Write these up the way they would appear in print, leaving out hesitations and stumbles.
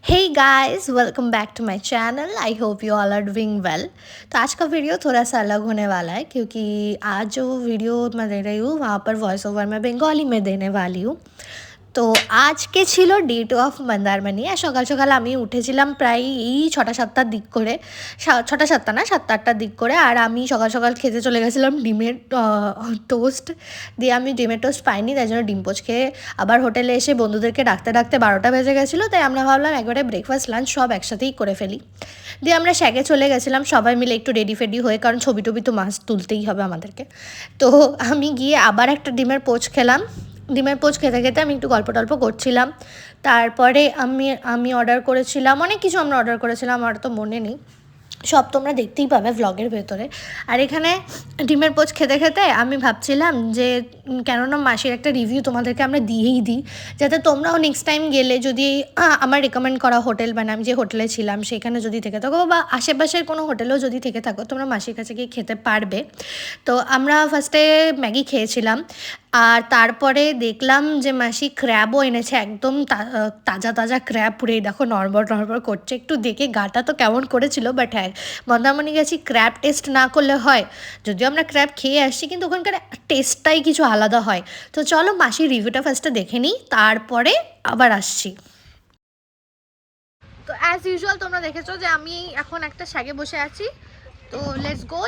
Hey guys, welcome back to my channel. I hope you all are doing well. तो आज का video थोड़ा सा अलग होने वाला है क्योंकि आज जो वीडियो मैं दे रही हूँ वहाँ पर वॉइस ओवर मैं बंगाली में देने वाली हूँ। তো আজকে ছিল ডে 2 অফ মন্দারমণি। আর সকাল সকাল আমি উঠেছিলাম প্রায় এই 6টা-7টার দিক করে, 6টা-7টা না 7টা-8টার দিক করে। আর আমি সকাল সকাল খেতে চলে গেছিলাম ডিমের টোস্ট। দিয়ে আমি ডিমের টোস্ট পাইনি, তাই জন্য ডিম পোচ খেয়ে আবার হোটেলে এসে বন্ধুদেরকে ডাকতে ডাকতে 12টা বেজে গেছিলো। তাই আমরা ভাবলাম একবারে ব্রেকফাস্ট লাঞ্চ সব একসাথেই করে ফেলি। দিয়ে আমরা শ্যাগে চলে গেছিলাম সবাই মিলে একটু রেডি ফেডি হয়ে, কারণ ছবি টবি তো মাস্ট তুলতেই হবে আমাদেরকে। তো আমি গিয়ে আবার একটা ডিমের পোচ খেলাম। ডিমের পোচ খেতে খেতে আমি একটু গল্প টল্প করছিলাম। তারপরে আমি অর্ডার করেছিলাম, অনেক কিছু আমরা অর্ডার করেছিলাম, আমার তো মনে নেই, সব তোমরা দেখতেই পাবে ভ্লগের ভেতরে। আর এখানে ডিমের পোচ খেতে খেতে আমি ভাবছিলাম যে কেননা মাসির একটা রিভিউ তোমাদেরকে আমরা দিয়েই দিই, যাতে তোমরাও নেক্সট টাইম গেলে যদি আমার রেকমেন্ড করা হোটেল, মানে আমি যে হোটেলে ছিলাম সেখানে যদি থেকে থাকো বা আশেপাশের কোনো হোটেলেও যদি থেকে থাকো, তোমরা মাসির কাছে গিয়ে খেতে পারবে। তো আমরা ফার্স্টে ম্যাগি খেয়েছিলাম, আর তারপরে দেখলাম যে মাসি ক্র্যাবও এনেছে, একদম তাজা তাজা ক্র্যাব, পুরেই দেখো নড়বড় নড়বড় করছে। একটু দেখে গাটা তো কেমন করেছিল, বাট হ্যাঁ, মন্দারমণি গেছি, ক্র্যাব টেস্ট না করলে হয়? যদিও আমরা ক্র্যাব খেয়ে আসছি, কিন্তু ওখানকার টেস্টটাই কিছু আলাদা হয়। তো চলো মাসির রিভিউটা ফার্স্টে দেখে নিই, তারপরে আবার আসছি। তো অ্যাজ ইউজুয়াল তোমরা দেখেছো যে আমি এখন একটা শ্যাগে বসে আছি। তো লেটস গো।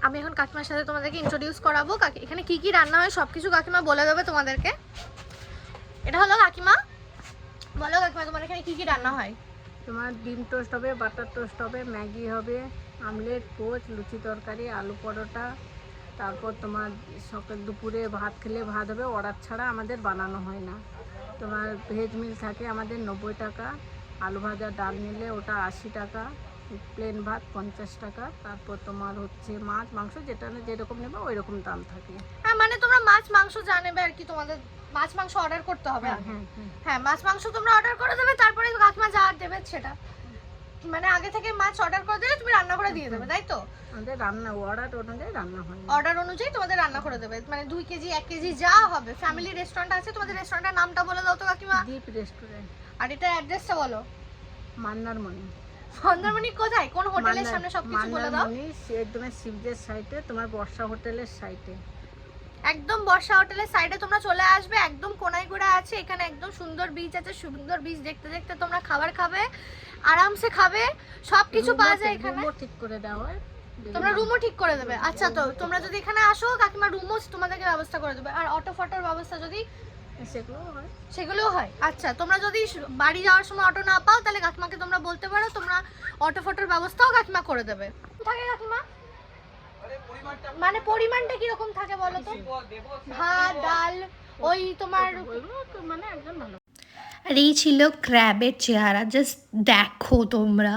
আমি এখন কাকিমার সাথে তোমাদেরকে ইন্ট্রোডিউস করাবো। এখানে কি কি রান্না হয় সব কিছু কাকিমা বলে দেবে তোমাদেরকে। এটা হলো কাকিমা, বলো কাকিমা তোমার এখানে কি কি রান্না হয়? তোমার ডিম টোস্ট হবে, বাটার টোস্ট হবে, ম্যাগি হবে, আমলেট, পোচ, লুচি তরকারি, আলু পরোটা। তারপর তোমার সকাল দুপুরে ভাত খেলে ভাত হবে, অর্ডার ছাড়া আমাদের বানানো হয় না। তোমার ভেজ মিল থাকে আমাদের 90 টাকা, আলু ভাজা ডাল নিলে ওটা 80 টাকা, প্লেন ভাত 50 টাকা। তারপর তোমার হচ্ছে মাছ মাংস যেটা যেরকম নেবে ওই রকম দাম থাকে। হ্যাঁ, মানে তোমরা মাছ মাংস জানেবে আর কি, তোমাদের মাছ মাংস অর্ডার করতে হবে। হ্যাঁ, মাছ মাংস তোমরা অর্ডার করে দেবে, তারপরে কাকিমা যা দেবে সেটা, মানে আগে থেকে মাছ অর্ডার করে দিলে তুমি রান্না করে দিয়ে দেবে, তাই তো? আমাদের রান্না অর্ডার অনুযায়ী রান্না হয়, অর্ডার অনুযায়ী তোমাদের রান্না করে দেবে, মানে 2 কেজি 1 কেজি যা হবে। ফ্যামিলি রেস্টুরেন্ট আছে তোমাদের, রেস্টুরেন্টের নামটা বলে দাও তো কাকিমা। দীপ রেস্টুরেন্ট। আর এটা অ্যাড্রেসটা বলো। মন্দারমণি। মন্দারমণি কোথায়, কোন হোটেলের সামনে সবকিছু বলে দাও। মন্দারমণি একদম শিবদের সাইডে, তোমার বর্ষা হোটেলের সাইডে, একদম বর্ষা হোটেলের সাইডে তোমরা চলে আসবে, একদম কোনায় করে আছে। এখানে একদম সুন্দর বিচ আছে, সুন্দর বিচ দেখতে দেখতে তোমরা খাবার খাবে, আরামসে খাবে, সবকিছু পাওয়া যায় এখানে। রুমও ঠিক করে দেওয়া হয়, তোমরা রুমও ঠিক করে দেবে? আচ্ছা, তো তোমরা যদি এখানে আসো কাকিমা রুমও তোমাদেরকে ব্যবস্থা করে দেবে। আর অটো ফটোর ব্যবস্থা যদি সেগুলোও হয়। আচ্ছা, তোমরা যদি বাড়ি যাওয়ার সময় অটো না পাও, তাহলে কাকিমাকে তোমরা বলতে পারো, তোমরা অটো ফটোর ব্যবস্থাও কাকিমা করে দেবে। থাকে কাকিমা, মানে পরিমাণটা কিরকম থাকে বলো তো? ভাত ডাল ওই তোমার, মানে একদম ভালো। আর এই ছিল ক্র্যাবের চেহারা, জাস্ট দেখো তোমরা।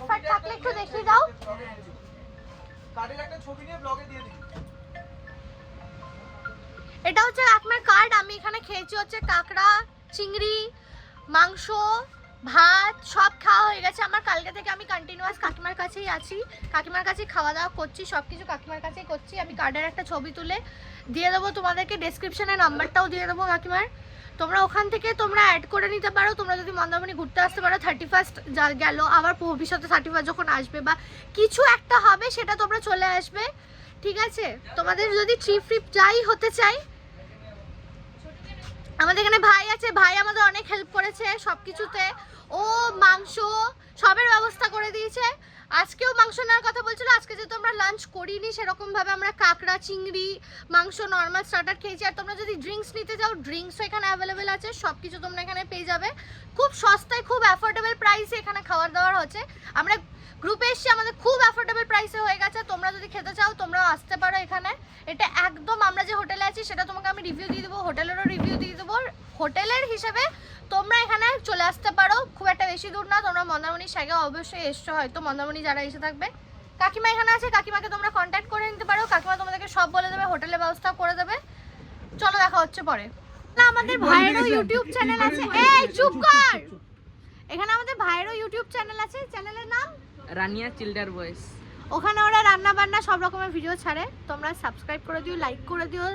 ফাট থাকলে একটু দেখিয়ে দাও। এটা হচ্ছে কাকিমার কার্ড। আমি এখানে খেয়েছি হচ্ছে কাঁকড়া, চিংড়ি, মাংস, ভাত, সব খাওয়া হয়ে গেছে আমার। কালকে থেকে আমি কন্টিনিউয়াস কাকিমার কাছেই আছি, কাকিমার কাছেই খাওয়া দাওয়া করছি, সব কিছু কাকিমার কাছেই করছি। আমি কার্ডের একটা ছবি তুলে দিয়ে দেবো তোমাদেরকে, ডেসক্রিপশনে নাম্বারটাও দিয়ে দেবো কাকিমার। তোমরা ওখান থেকে তোমরা অ্যাড করে নিতে পারো। তোমরা যদি মন্দারমণি ঘুরতে আসতে পারো, 31st গেল, আবার ভবিষ্যতে 31st যখন আসবে বা কিছু একটা হবে, সেটা তোমরা চলে আসবে, ঠিক আছে? তোমাদের যদি ট্রিপ ফ্রিপ যাই হতে চাই, আমাদের এখানে ভাই আছে, ভাই আমাদের অনেক হেল্প করেছে সব কিছুতে। ও মাংস সবের ব্যবস্থা করে দিয়েছে। আজকেও মাংস নেওয়ার কথা বলছিল, আজকে যেহেতু আমরা লাঞ্চ করিনি সেরকমভাবে, আমরা কাঁকড়া, চিংড়ি, মাংস, নর্মাল স্টার্টার খেয়েছি। আর তোমরা যদি ড্রিঙ্কস নিতে যাও, ড্রিঙ্কসও এখানে অ্যাভেলেবেল আছে, সব কিছু তোমরা এখানে পেয়ে যাবে খুব সস্তায়, খুব অ্যাফোর্ডেবল প্রাইসে এখানে খাবার দাবার হচ্ছে। আমরা গ্রুপে এসছি, আমাদের খুব অ্যাফোর্ডেবল প্রাইসে হয়ে গেছে। তোমরা যদি খেতে চাও তোমরাও আসতে পারো এখানে। এটা একদম, আমরা যে হোটেলে আছি সেটা তোমাকে আমি রিভিউ দিয়ে দেবো, হোটেলেরও রিভিউ দিয়ে দেবো। হোটেলের হিসেবে তোমরা এখানে চলে আসতে পারো, খুব একটা বেশি দূর না। তোমরা মন্দারমণির সাইডে অবশ্যই এসছো, হয়তো মন্দারমণি যারা এসে থাকবে। কাকিমা এখানে আছে, কাকিমাকে তোমরা কন্ট্যাক্ট করে নিতে পারো, কাকিমা তোমাদেরকে সব বলে দেবে, হোটেলের ব্যবস্থা করে দেবে। চলো দেখা হচ্ছে পরে। না, আমাদের ভাইয়েরও ইউটিউব চ্যানেল আছে। এই চুপ কর। এখানে আমাদের ভাইয়েরও ইউটিউব চ্যানেল আছে, চ্যানেলের নাম রানিয়া চিল্ডার ভয়েস। ওখানে ওরা রান্না বান্না সব রকমের ভিডিও ছাড়ে। তোমরা সাবস্ক্রাইব করে দিও, লাইক করে দিও,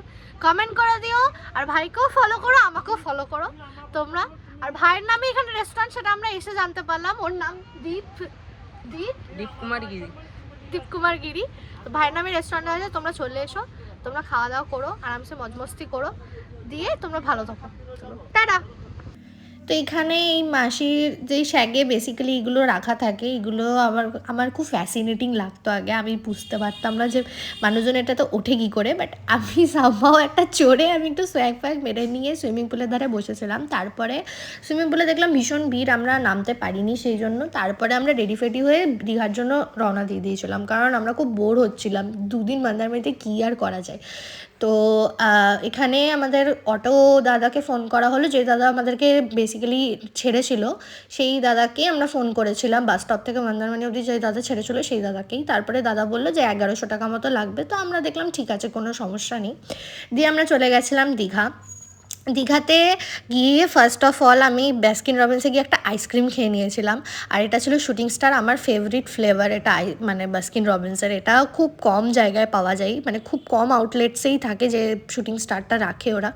কমেন্ট করে দিও, আর ভাইকেও ফলো করো, আমাকেও ফলো করো তোমরা। আর ভাইয়ের নামে এখানে রেস্টুরেন্ট, সেটা আমরা এসে জানতে পারলাম। ওর নাম দীপ কুমার গিরি। তো ভাইয়ের নামে রেস্টুরেন্ট আছে, তোমরা চলে এসো, তোমরা খাওয়া দাওয়া করো, আরামসে মজমস্তি করো, দিয়ে তোমরা ভালো থাকো। টাটা। তো এখানে এই মাসির যেই শ্যাগে বেসিক্যালি এগুলো রাখা থাকে, এগুলো আমার খুব ফ্যাসিনেটিং লাগতো আগে। আমি বুঝতে পারতাম না যে মানুষজন এটা তো ওঠে কী করে, বাট আমি সামহাও একটা চড়ে আমি একটু সোয়াগ ফ্যাগ মেরে নিয়ে সুইমিং পুলের ধারে বসেছিলাম। তারপরে সুইমিং পুলে দেখলাম ভীষণ ভিড়, আমরা নামতে পারিনি সেই জন্য। তারপরে আমরা রেডি ফেডি হয়ে দীঘার জন্য রওনা দিয়ে দিয়েছিলাম, কারণ আমরা খুব বোর হচ্ছিলাম। 2 দিন মন্দারমণিতে কী আর করা যায়। তো এখানে আমাদের অটো দাদাকে ফোন করা হলো, যে দাদা আমাদেরকে বেসিক্যালি ছেড়েছিল, সেই দাদাকে আমরা ফোন করেছিলাম। বাস স্টপ থেকে মন্দারমণি অবধি যে দাদা ছেড়েছিল সেই দাদাকেই। তারপরে দাদা বললো যে 1100 টাকা মতো লাগবে। তো আমরা দেখলাম ঠিক আছে, কোনো সমস্যা নেই। দিয়ে আমরা চলে গেছিলাম দীঘাতে গিয়ে ফার্স্ট অফ অল আমি বাস্কিন রবিন্সে গিয়ে একটা আইসক্রিম খেয়ে নিয়েছিলাম। আর এটা ছিল শুটিং স্টার, আমার ফেভারিট ফ্লেভার এটা, মানে বাস্কিন রবিন্সের। এটা খুব কম জায়গায় পাওয়া যায়, মানে খুব কম আউটলেটসেই থাকে যে শুটিং স্টারটা রাখে ওরা।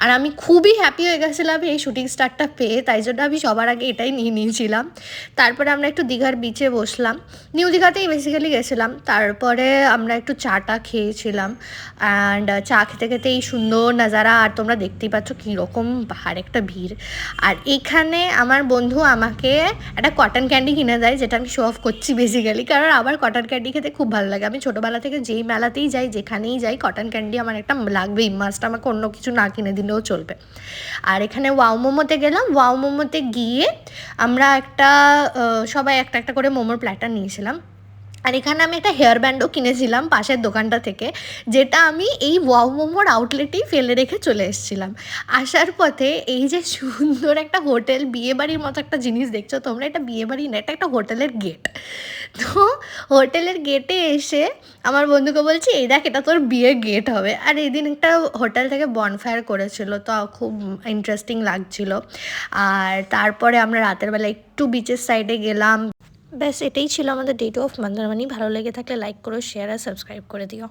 আর আমি খুবই হ্যাপি হয়ে গেছিলাম এই শুটিং স্টারটা পেয়ে, তাই জন্য আমি সবার আগে এটাই নিয়ে নিয়েছিলাম। তারপরে আমরা একটু দীঘার বিচে বসলাম, নিউ দীঘাতেই বেসিক্যালি গেছিলাম। তারপরে আমরা একটু চাটা খেয়েছিলাম, অ্যান্ড চা খেতে খেতে এই সুন্দর নাজারা, আর তোমরা দেখতেই পাচ্ছ কীরকম পাহাড় একটা ভিড়। আর এখানে আমার বন্ধু আমাকে একটা কটন ক্যান্ডি কিনে দেয়, যেটা আমি শো অফ করছি বেসিক্যালি, কারণ আমার কটন ক্যান্ডি খেতে খুব ভালো লাগে। আমি ছোটোবেলা থেকে যেই মেলাতেই যাই, যেখানেই যাই, কটন ক্যান্ডি আমার একটা লাগবেই, মাস্ট। আমাকে অন্য কিছু না কিনে দিলেও চলবে। আর এখানে ওয়াও মোমোতে গেলাম। ওয়াও মোমোতে গিয়ে আমরা সবাই একটা একটা করে মোমোর প্ল্যাটার নিয়েছিলাম। আর এখানে আমি একটা হেয়ার ব্যান্ডও কিনেছিলাম পাশের দোকানটা থেকে, যেটা আমি এই ওয়াও মোমোর আউটলেটেই ফেলে রেখে চলে এসেছিলাম। আসার পথে এই যে সুন্দর একটা হোটেল, বিয়েবাড়ির মতো একটা জিনিস দেখছো তোমরা, এটা বিয়েবাড়ি না, এটা একটা হোটেলের গেট। তো হোটেলের গেটে এসে আমার বন্ধুকে বলছি, এই দেখ এটা তোর বিয়ের গেট হবে। আর এদিন একটা হোটেল থেকে বনফায়ার করেছিল, তো খুব ইন্টারেস্টিং লাগছিল। আর তারপরে আমরা রাতের বেলা একটু বিচের সাইডে গেলাম। ব্যাস এটাই ছিল আমাদের ডে টু অফ মন্দারমণি। ভালো লেগে থাকলে লাইক করো, শেয়ার আর সাবস্ক্রাইব করে দিও।